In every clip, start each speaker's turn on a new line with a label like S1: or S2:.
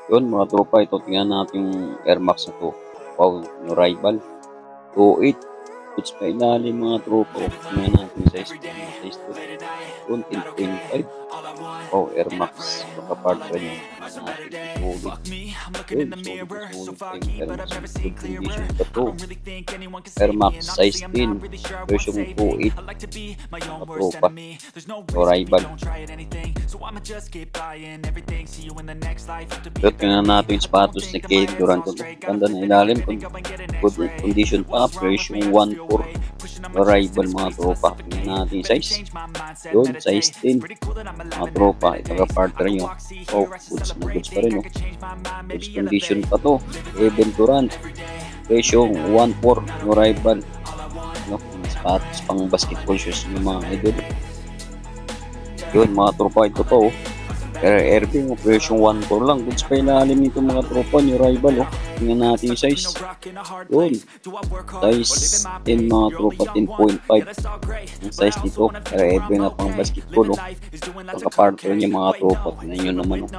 S1: Yun mga tropa, ito tingnan natin yung Air Max na to. Wow, yung rival. 2.8. Puts pa ilalim mga tropa. Tingnan natin yung size. Size to. Yun, 10.5. Wow, Air Max. Pagka-partner nyo. Tingnan natin. Sulit. Yun, sulit pa yung Air Max. Good condition pa to. Air Max size 10. Version 2.8. Mga tropa. So, rival. So, tingnan natin yung sapatos ni Kevin Durant. Ganda na ilalim. Good condition pa. Version 1.4. So, rival mga tropa. Tingnan natin yung size. Yun, size 10. Mga tropa. Ito ka partner nyo. Oh, goods na goods pa rin. Oh. Goods condition pa to. Kevin Durant. Version 1.4. No rival. No, sapatos pang basketball shoes yung mga idol. Yun mga tropa, ito pa oh. Airbing version 1.4 lang. Goods pa ilalim nito mga tropa, new rival oh. Tingnan natin yung size. Yun. Size 10 mga tropa, 10.5. Ang size nito. Airbing na pang basketball oh. Pagka-partner niya mga tropa. Tingnan nyo naman oh.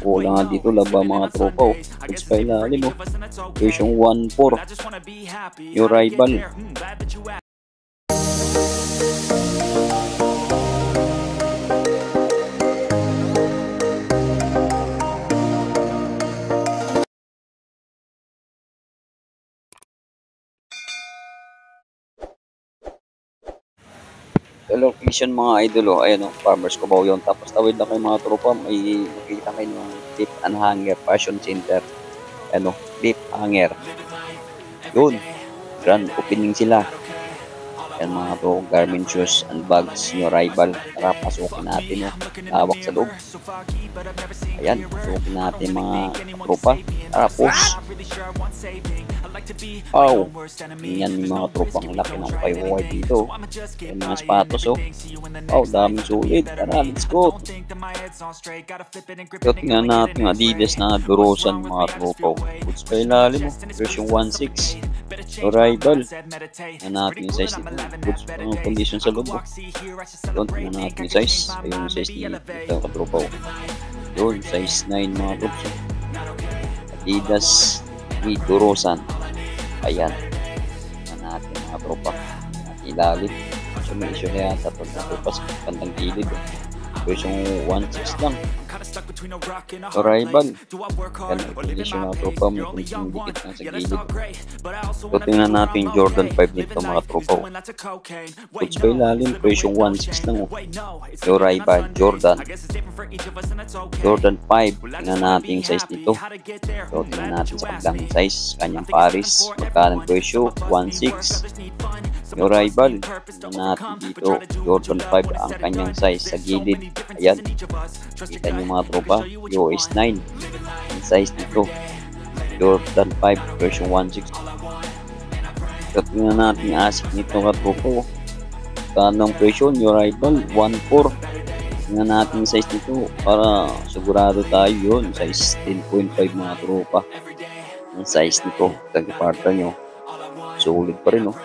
S1: Wala nga dito laba mga tropa oh. Goods pa ilalim oh. Version 1.4. New rival. Location mga idol oh. Ayan oh, Farmers Cubao yun. Tapos tawid na kayo mga tropa, may makikita kayo ng Clip and Hanger Fashion Center. Ano, Clip Hanger. Yun, grand opening sila. Ayan mga to, garment shoes and bags, new rival. Tara, pasukin natin oh. Lawak sa loob. Ayan, pasukin natin mga tropa. Tara, push. Oh, yan yung mga tropang laki ng payaway dito. Yung mga sapatos oh. Oh, daming sulit. Tara, let's go. So, tingnan natin yung Adidas na durosan mga tropa. Goods pa ilalim oh. Version 1.6. So, rival. Tingnan natin yung size nito. Goods pa yung condition sa loob oh. Doon, tingnan natin yung size. Ayun yung size nito katropa oh. Doon, size 9 mga tropa. Adidas ni durosan. Ayan. Tingnan natin mga tropa. Ilalim. So may issue na yan. Tapos na tropa sa kandang gilid. Version 1.6 lang. So rival. Yan. Issue na tropa. May kunting dikit na sa gilid. So tingnan natin Jordan 5 nito mga tropa. Goods pa ilalim. Version 1.6 lang. So rival. Jordan 5. Tingnan natin yung size nito. So tingnan natin sa kanilang size. Kanyang Paris. Magkanang presyo. 1.6. Yung rival. Tingnan natin dito. Jordan 5 ang kanyang size sa gilid. Ayan. Kita nyo mga tropa. US 9. Ang size nito. Jordan 5 version 1.6. So tingnan natin yung asik nito katropa. Kanang presyo. Yung rival. 1.4. Tingnan natin yung size nito para sigurado tayo yun. Size 10.5 mga tropa. Ang size nito. Tag-partner nyo. Solid pa rin oh.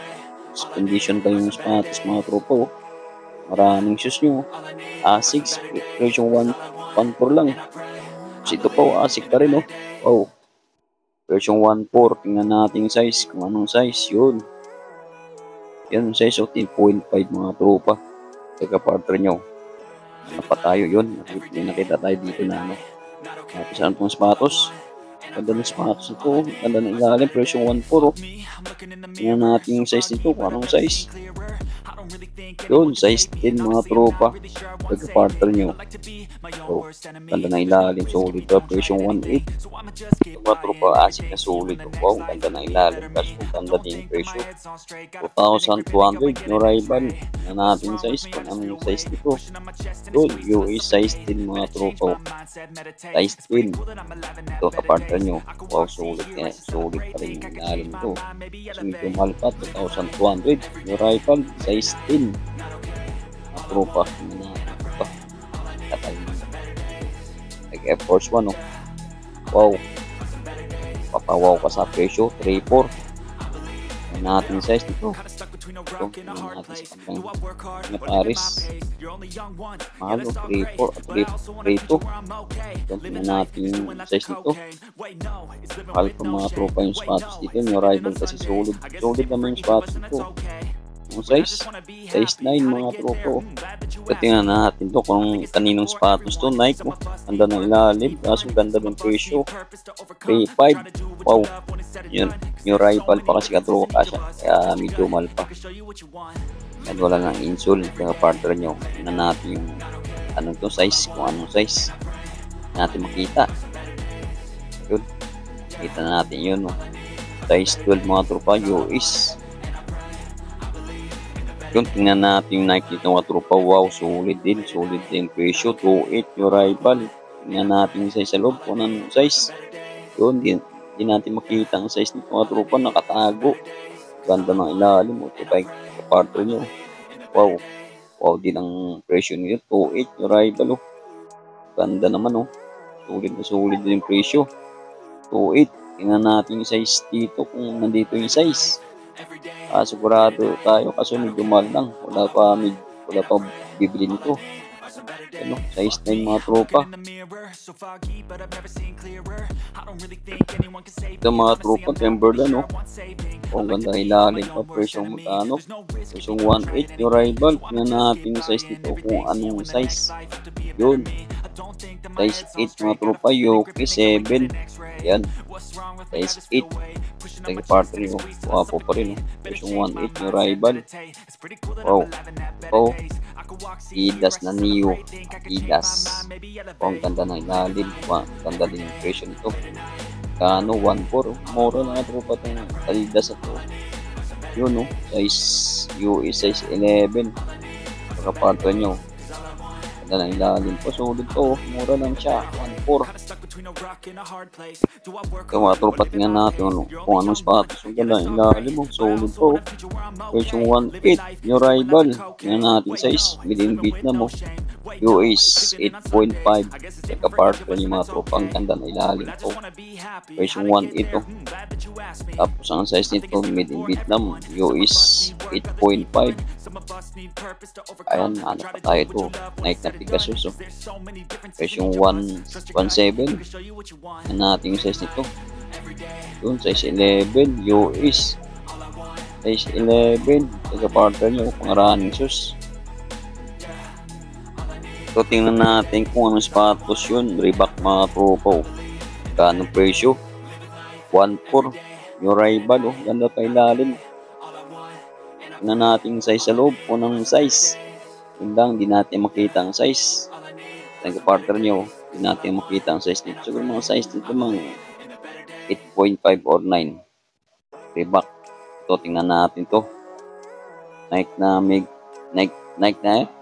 S1: Condition pa yung sapatos mga tropa oh. Maraming shoes nyo. A6 version 1.4 lang. So ito po A6 pa rin oh. Oh. Version 1.4. Tingnan natin yung size. Kung anong size yun. Yan yung size oh. 10.5 mga tropa. Tag-partner nyo. Ano pa tayo yun? May nakita tayo dito na ano. Tapos saan pong sapatos? Ganda ng sapatos ito. Ganda ng ilalim. Version 1.4 oh. Tingnan natin yung size nito. Kung anong size. Yun, size 10 mga tropa. Pagka-partner nyo. So, ganda ng ilalim. Solid to. Version 1.8. Mga tropa, asik na solid. Wow, ganda ng ilalim. Kasi ganda din yung presyo. 2,200. No rival. Tingnan natin size. Kung anong size nito. Yun, US size 10 mga tropa. Size 10. Ito, kapartner nyo. Wow, solid nga. Solid pa rin yung ilalim ito. So, medyo mahal pa. 2,200. No rival. Size 10. Mga tropa. Tingnan natin ito. Katay mo. Like Air Force 1 oh. Wow. Papawaw ka sa presyo. 3.4. Tingnan natin size nito. Ito, tingnan natin sa kanyang mga pares. Mahal, 3-4 at 3-2. Ito, tingnan natin yung size nito. Mahal pa mga tropa yung sapatos dito. Yung rival kasi solid. Solid naman yung sapatos nito. Yung size 9 mga tropa. Ito, tingnan natin to kung kaninong sapatos to. Nike mo. Ganda ng ilalim. Kaso ganda ng presyo. 3.5. Wow. Yun. Yung rival pa kasi katropa siya. Kaya medyo mahal pa. At wala nang insole. Kaya partner nyo. Tingnan natin yung anong to size. Kung anong size. Natin makita. Yun. Kita na natin yun. Size 12 mga tropa. US. Yun, tingnan natin yung Nike nito mga tropa. Wow, solid din. Solid din presyo. 2.8 yung rival. Tingnan natin yung size sa loob. Kung anong size. Yun, di natin makita ang size nito mga tropa. Nakatago. Ganda ng ilalim. Ito kay partner nyo. Wow. Wow din ang presyo nito. 2.8 yung rival. Oh. Ganda naman. Oh. Solid din yung presyo. 2.8. Tingnan natin yung size dito. Kung nandito yung size. Sigurado tayo kasi medyo mahal lang. Wala pa bibili nito. Ano, size 9 mga tropa. Ito mga tropa Timberland, no? Ang ganda ilalim pa. Presyong magkano? Presyong 1.8 yung rival. Tingnan natin yung size nito kung anong size. Yun. Size 8 mga tropa. Yoki 7. Yan. Size 8. Tagi partner yung wapo pa rin. Presyong 1.8 yung rival. Wow. Oh. Adidas na Neo. Adidas. Ang ganda ng ilalim. Ganda din yung presyo nito. Kano 1.4. Mura na nga tropa itong Adidas na ito. Yun no. Size US size 11. Pagkapartner nyo. Ganda ng ilalim po. Solid to. Mura lang siya. 1.4. Ito mga tropa, tingnan natin kung anong sapatos. Ang ganda ng ilalim mo. Solid po. Version 1.8 yung rival. Tingnan natin size. Within Vietnam mo. US 8.5. Pagkapartner yung mga tropa. Ang ganda ng ilalim po. Version 1.8 oh. Tapos ang size nito made in Vietnam. US 8.5. Ayan, ano pa tayo ito. Nike na Pegasus oh. Version 1.7. Ano natin yung size nito. Yun, size 11. US size 11. Pagka-partner nyo pang running shoes. So tingnan natin kung anong sapatos yun. Reebok mga tropa oh. Kanong presyo 1.4 yung rival oh. Ganda pa ilalim. Tingnan natin size sa loob. Kung anong size. Yun lang, di natin makita ang size. Nagka-partner nyo, di natin makita ang size nito. Siguro mga size nito mga 8.5 or 9. Reebok. Ito, tingnan natin to. Nike na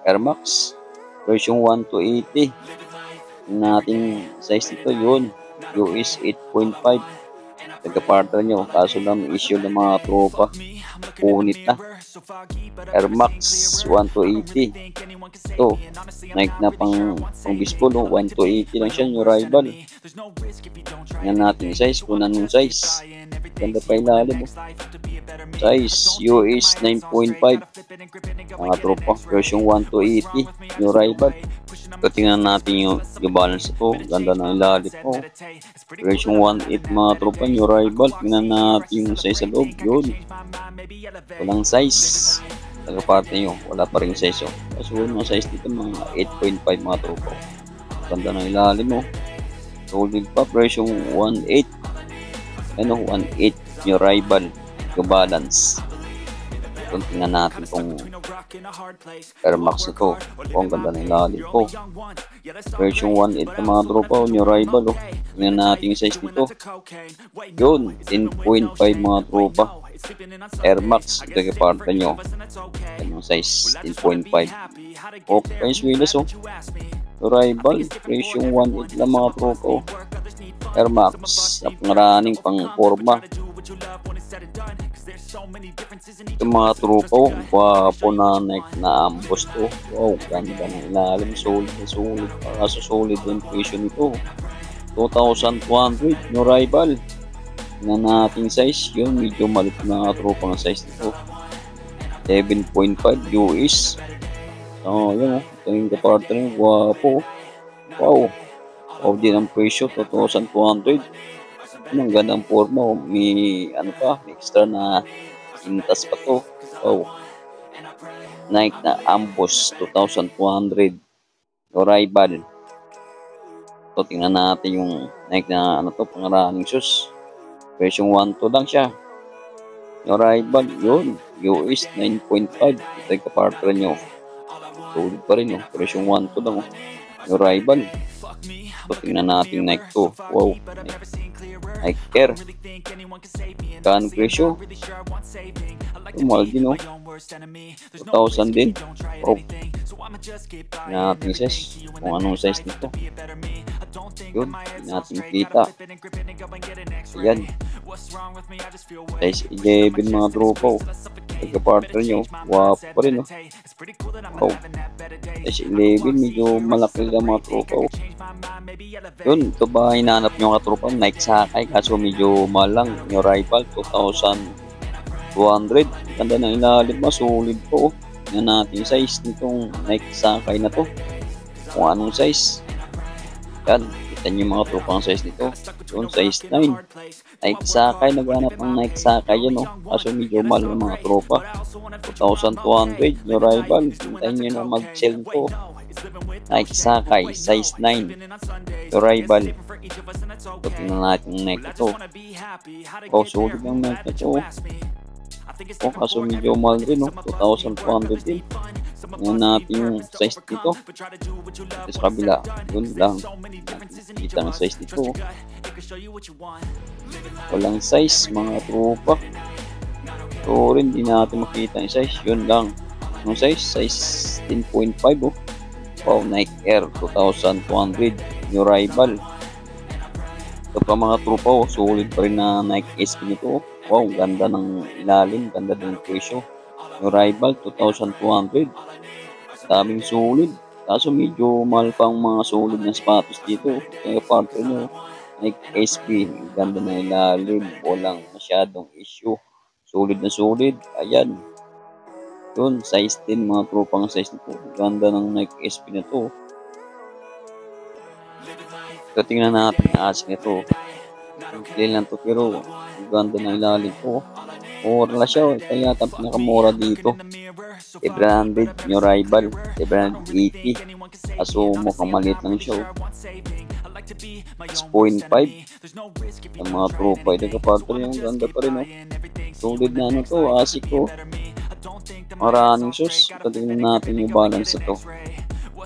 S1: Air Max. Version 1 to 80. Tingnan natin size nito yun. US 8.5. Nagka-partner nyo. Kaso lang issue ng mga tropa. Punit na. Air Max 1 to 80. Ito, Nike na pang baseball, 1 to 80 lang siya, yung rival. Tingnan natin yung size, kung anong size. Ganda pa ilalim. Size, US 9.5. Mga tropa, version 1 to 80, yung rival. So, tingnan natin yung balance ito. Ganda ng ilalim po. Version 1.8 mga tropa, yung rival. Tingnan natin yung size sa loob. Yun. Walang size. Nagaparte nyo. Wala pa rin size. Oh. Kasi yung size dito mga 8.5 mga tropa. Ganda ng ilalim mo. Solid pa. Version 1.8. Ano? 1.8 yung rival. Yung balance. Kung tingnan natin itong Air Max ito. Ang ganda ng ilalim po. Version 1.8 na mga tropa. Yung rival. Oh. Tingnan natin yung size nito. Yun. 10.5 mga tropa. Air Max. Ito yung parte nyo. Yung size. 10.5. Okay. Yung Willis oh. Yung rival. Version 1.8 na mga tropa. Oh. Air Max. Na pangraning pang forma. Ito mga tropa, wapo na Nike na ambos to. Wow, ganda ng ilalim. Solid. Kaso solid yung presyo nito. 2,200 no rival. Na nating size yun. Medyo malit na tropa ng size nito. 7.5 US. So, yun o. Ito yung kapartner niya. Wapo. Wow. Wow din ang presyo. 2,200. Ang gandang forma. May ano pa. May extra na intas pa to. Wow. Nike na Amboss 2,200. Arrival. So, tingnan natin yung Nike na ano to. Pang-running shoes. Presyong 1,2 lang siya. Yung Arrival. Yun. US 9.5. Ito yung kapartner nyo. Solid pa rin, oh. Presyong 1,2 lang, oh. Yung Arrival. So, tingnan natin Nike to. Wow. Nike Air. Kan presyo. Mahal din, oh. 2,000 din. Wow. Tingnan natin size. Kung anong size nito. Yun. Tingnan natin kita. Ayan. Size 11 mga tropa, oh. Pagka-partner nyo, wapo pa rin, oh. Wow. Size 11, medyo malaki lang mga tropa, oh. Yun, ito ba hinahanap nyo mga tropa? Nike Sakay, kaso medyo mahal lang. Yung Arrival, 2,200. Ganda na ilalim, solid po, oh. Yan natin yung size nitong Nike Sakay na to. Kung anong size. Yan, kita nyo mga tropa ang size nito. Yun, size 9. Nike Sakay, naghanap ng Nike Sakay yan, oh. Kaso medyo mahal ng mga tropa. 2,200. Yung Arrival, hintayin nyo na mag-sell po. Nike Sakay, size 9. Yung Arrival. So, tingnan natin yung Nike ito. Oh, solid yung Nike ito, oh. Oh, kaso medyo mahal rin, oh. 2,200 din. Tingnan natin yung size nito. Ito sa kabila. Yun lang. Kita ng size nito, oh. Walang size mga tropa. So rin di natin makita yung size. Yun lang. Yung size 10.5, oh. Wow, Nike Air 2,200. Yung Arrival. Ito pa mga tropa, oh. Solid pa rin na Nike SB nito, oh. Wow, ganda ng ilalim. Ganda ng presyo. Yung Arrival 2,200. Daming solid. Kaso medyo mahal pang mga solid na sapatos dito. Kaya partner nyo, Nike SB. Ganda na ilalim. Walang masyadong issue. Solid na solid. Ayan. Yun, size 10 mga tropang size nito. Ganda ng Nike SB na to. So, tingnan natin ang asik nito. Plain lang to pero ganda ng ilalim po. Mura lang siya. Kaya yata pinakamura dito. 700 yung Arrival. 780. Kaso mukhang maliit lang siya. 6.5. Ang mga tropa. Ito kapartner yung ganda pa rin. Solid na ano to. Asik ko. Maraming shoes. Ito tingnan natin yung balance ito.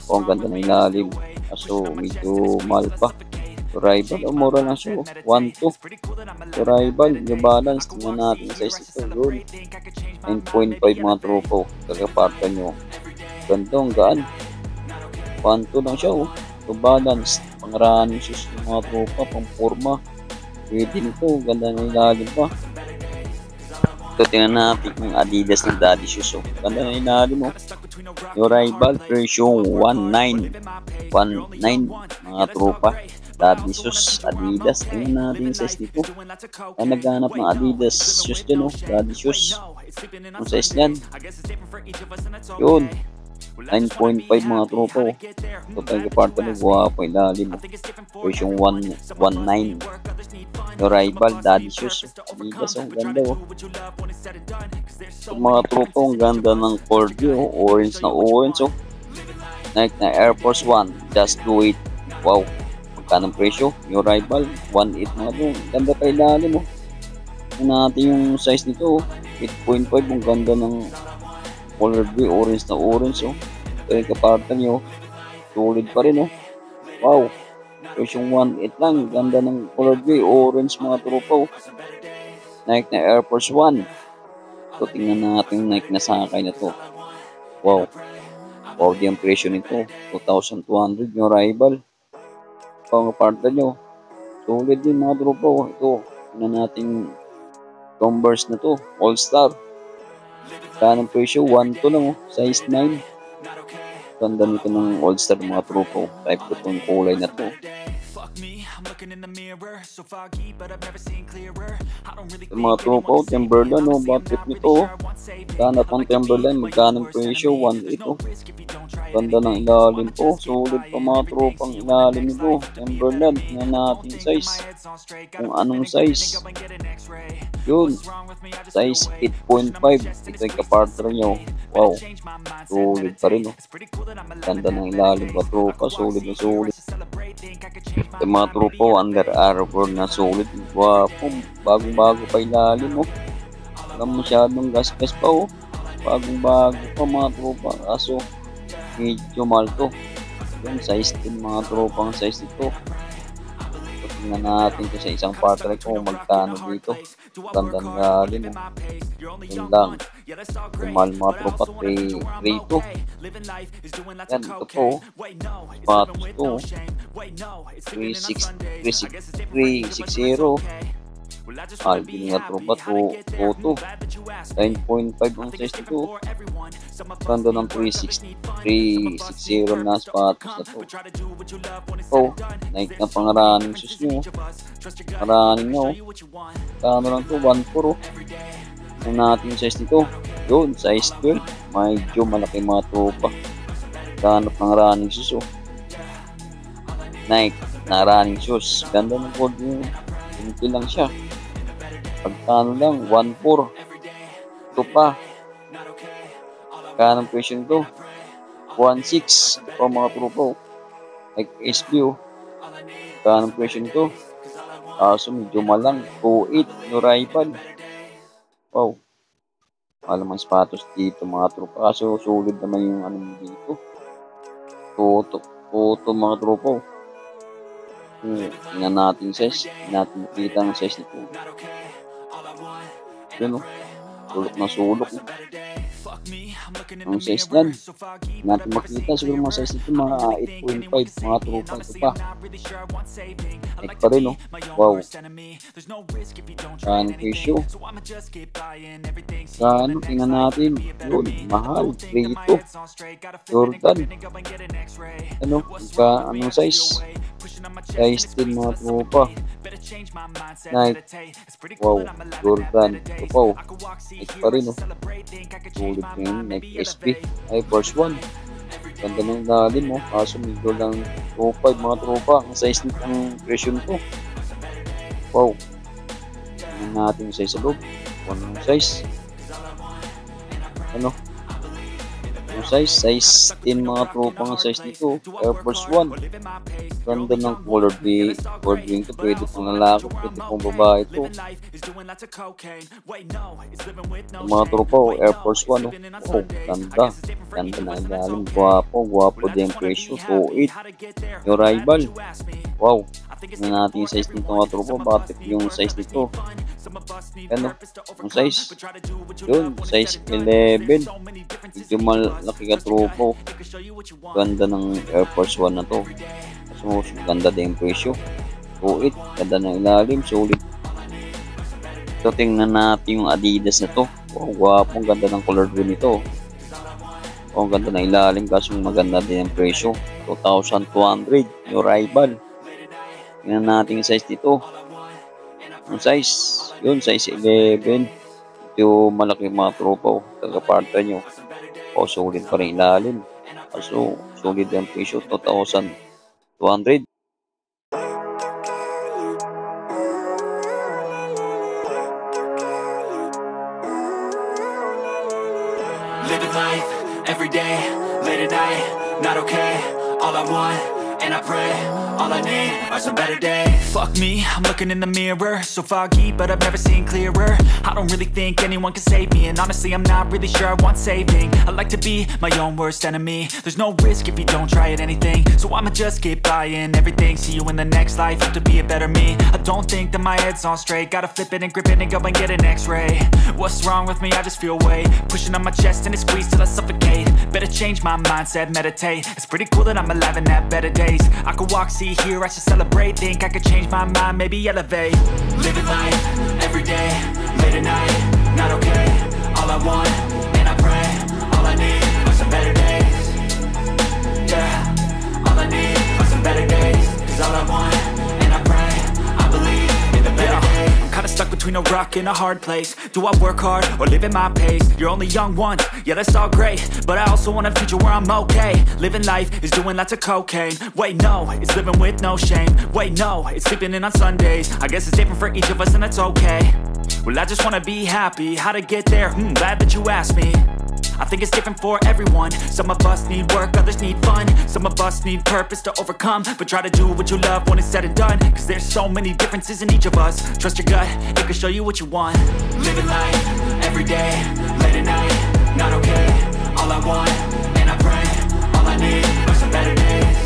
S1: O, ang ganda ng ilalim. Kaso medyo mahal pa. Arrival, mura lang siya. 1.2. Arrival, yung balance. Tingnan natin yung size ito. Yun. 9.5 mga tropa. Kagaparta nyo. Ganda, ang gaan. 1.2 lang siya. Yung balance. Pangraan yung shoes ng mga tropa. Pang-forma. Pwede nito. Ganda ng ilalim pa. Ito, tingnan natin yung Adidas ng Daddy Shoes. Ganda ng ilalim mo. Yung Arrival, presyo 1.9. 1.9 mga tropa. Daddy Shoes, Adidas. Tingnan natin yung size nito. Ay, naghanap ng Adidas shoes dyan, oh. Daddy Shoes. Ang size niyan. Yun. 9.5 mga tropa, oh. Ito tayo parta ng guwapo ilalim. Version 1.9. Yung Arrival, Daddy Shoes. Adidas, oh. Ganda, oh. Ito mga tropa, ang ganda ng cordy, oh. Orange na orange, oh. Nike na Air Force 1. Just do it. Wow. Magkanong presyo? Yung Arrival, 1.8 mga to. Ganda pa ilalim, oh. Tingnan natin yung size nito, oh. 8.5. Ang ganda ng color gray, orange na orange, oh. Ito yung kapartan nyo. Solid pa rin, oh. Wow. Presyong 1.8 lang. Ganda ng color gray, orange mga tropa, oh. Nike na Air Force 1. So, tingnan natin yung Nike na Sakay na to. Wow. Wow, di ang presyo nito. 2,200 yung Arrival. Pang partner nyo. Solid din mga tropa, oh. Ito. Tingnan natin Converse na to. All Star. Kanang presyo 1.2 lang, oh. Size 9. Ganda nito ng All Star mga tropa, oh. Type ko itong kulay na to. Yung mga tropa, Timberland, oh, bakit nito, oh. Ganap ang Timberland, magkano presyo, 1.8, oh. Ganda ng ilalim po, sulit pa mga tropang ilalim nito. Timberland, tingnan natin size, kung anong size. Yun, size 8.5, ito yung kapartner nyo. Wow, sulit pa rin, oh. Ganda ng ilalim pa tropa, sulit na sulit. Yung mga tropa, Under Armour na sulit. Wapo, bagong-bago pa ilalim, oh. Walang masyadong gas-gas pa, oh. Bagong-bago pa mga tropa, kaso medyo mahal to. Yung size din mga tropang size nito. So, tingnan natin ko sa isang partner ko magkano dito. Ganda ng lalim, oh. Yun lang. Yung mahal mga tropa, 3 to. Yan, ito po, sapatos to, 360. Alvin nga tropa, 2.2. 9.5 ang size nito. Ganda ng 360 na sapatos na to. Oh, Nike na pang-running shoes nyo. Running na, oh. Kano lang to, 1.4, oh. Ang natin yung size nito. Yun, size 12. Medyo malaki mga tropa. Ganap ng running shoes, oh. Nike na running shoes. Ganda ng gold nyo. Hindi lang siya. Pagkano lang, 1.4. Ito pa. Kanang presyo nito, 1.6. Ito mga tropa, like SB, oh. Kanang presyo nito, kaso medyo malang, 2.8. Yung rival. Wow. Alam ang sapatos dito mga tropa, kaso sulit naman yung ano dito. Toto mga tropa, oh. Tingnan natin size. Tingnan natin makita ang size nito. Yun, oh. Sulok na sulok, oh. Ang size yan. Natin makita siguro mga size nito mga 8.5 mga tropa. Ito pa. Like pa rin, oh. Wow. Saan presyo? Saan? Tingnan natin. Yun. Mahal. 3 ito. Jordan. Ano? Anong size? Size din mga tropa. Nike. Wow. Jordan. Ito pa, oh. Nike pa rin, oh. Sulit na yun. Nike SB. Ay, Force 1. Ganda ng lalim, oh. Kaso medyo lang 2.5 mga tropa. Ang size nitong presyo nito. Wow. Tingnan natin yung size sa loob. Anong size? Ano? Yung size 10 mga tropa ang size nito. Air Force 1. Ganda ng color wing ito. Pwede pang lalaki, pwede pang babae ito. Yung mga tropa, oh, Air Force 1, oh. Oh, ganda. Ganda na ilalim. Guwapo din presyo. 2.8. Yung rival. Wow. Tingnan natin yung size nito mga tropa. Bakit yung size nito? Ano? Yung size? Yun, size 11. Medyo malaki ka tropo. Ganda ng Air Force 1 na to. So, ganda din yung presyo. 2.8. Ganda ng ilalim. Solid. So, tingnan natin yung Adidas na to. Oh, guwapo. Ganda ng color green nito. Oh, ganda ng ilalim. Kaso maganda din yung presyo. 2,200. Yung rival. Tingnan natin yung size nito. Yung size. Yun, size 11. Ito malaki mga tropa, oh. Taga-parta nyo. O, solid pa rin ilalim. So, solid ang presyo, 2,200.
S2: Living life, everyday, late at night, not okay. All I want, and I pray, all I need are some better days. Fuck me, I'm looking in the mirror, so foggy, but I've never seen clearer. I don't really think anyone can save me, and honestly I'm not really sure I want saving. I like to be my own worst enemy. There's no risk if you don't try at anything, so I'ma just keep buying everything. See you in the next life, have to be a better me. I don't think that my head's on straight, gotta flip it and grip it and go and get an x-ray. What's wrong with me? I just feel weight pushing on my chest and it squeezes till I suffocate. Better change my mindset, meditate. It's pretty cool that I'm alive and have better days. I could walk, see, hear, I should celebrate. Think I could change my mind, maybe elevate. Living life, everyday, late at night, not okay. All I want, and I pray, all I need are some better days. Yeah, all I need are some better days. Cause all I want, and I pray, between a rock and a hard place. Do I work hard or live at my pace? You're only young once, yeah that's all great, but I also want a future where I'm okay. Living life is doing lots of cocaine. Wait no, it's living with no shame. Wait no, it's sleeping in on Sundays. I guess it's different for each of us and that's okay. Well I just wanna be happy, how to get there? Glad that you asked me. I think it's different for everyone. Some of us need work, others need fun. Some of us need purpose to overcome. But try to do what you love when it's said and done, cause there's so many differences in each of us. Trust your gut, it can show you what you want. Living life, everyday, late at night, not okay. All I want, and I pray, all I need are some better days.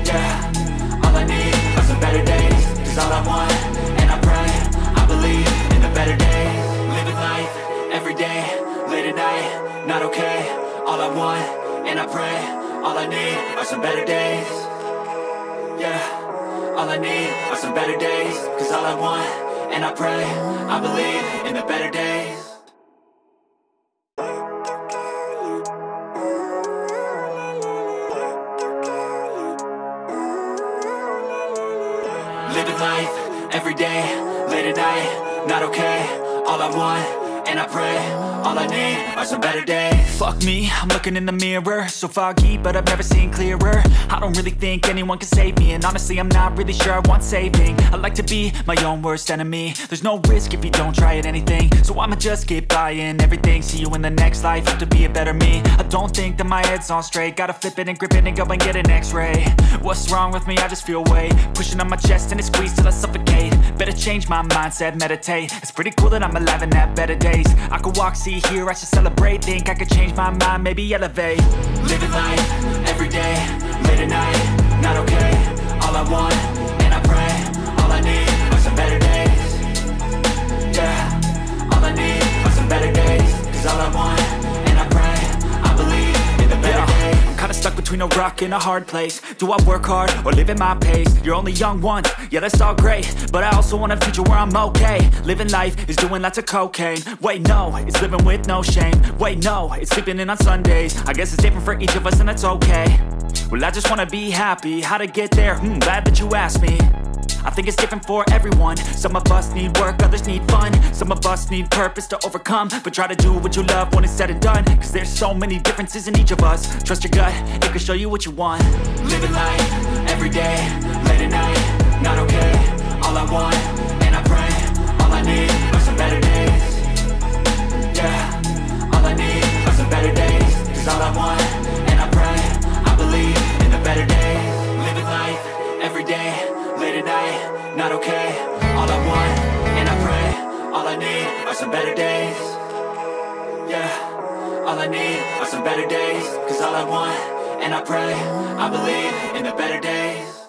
S2: Yeah, all I need are some better days. Cause all I want, and I pray, I believe in the better days. Living life, everyday, late at night, not okay. All I want, and I pray, all I need are some better days. Yeah, all I need are some better days. Cause all I want, and I pray, I believe in the better days. Living life, everyday, late at night, not okay. All I want, and I pray, all I need are some better days. Fuck me, I'm looking in the mirror, so foggy, but I've never seen clearer. I don't really think anyone can save me, and honestly I'm not really sure I want saving. I like to be my own worst enemy. There's no risk if you don't try at anything, so I'ma just get buying everything. See you in the next life, have to be a better me. I don't think that my head's on straight, gotta flip it and grip it and go and get an x-ray. What's wrong with me? I just feel weight pushing on my chest and it squeezes till I suffocate. Better change my mindset, meditate. It's pretty cool that I'm alive and have better days. I could walk, see, hear, I should celebrate. Think I could change my mind, maybe elevate. Living life, everyday, late at night, not okay. All I want, and I pray, all I need are some better days. Yeah, all I need are some better days. Cause all I want, and I pray, I believe in the better days. I'm kinda stuck between a rock and a hard place. Do I work hard or live at my pace? You're only young once, yeah that's all great, but I also want a future where I'm okay. Living life is doing lots of cocaine. Wait no, it's living with no shame. Wait no, it's sleeping in on Sundays. I guess it's different for each of us and that's okay. Well I just wanna be happy, how to get there? Glad that you asked me. I think it's different for everyone. Some of us need work, others need fun. Some of us need purpose to overcome. But try to do what you love when it's said and done, cause there's so many differences in each of us. Trust your gut, it can show you what you want. Living life, everyday, late at night, not okay. All I want, and I pray, all I need are some better days. Yeah, all I need are some better days. Cause all I want, and I pray, I believe in the better days. Living life, everyday, late at night, not okay. All I want, and I pray, all I need are some better days. Yeah, all I need are some better days. Cause all I want, and I pray, I believe in the better days.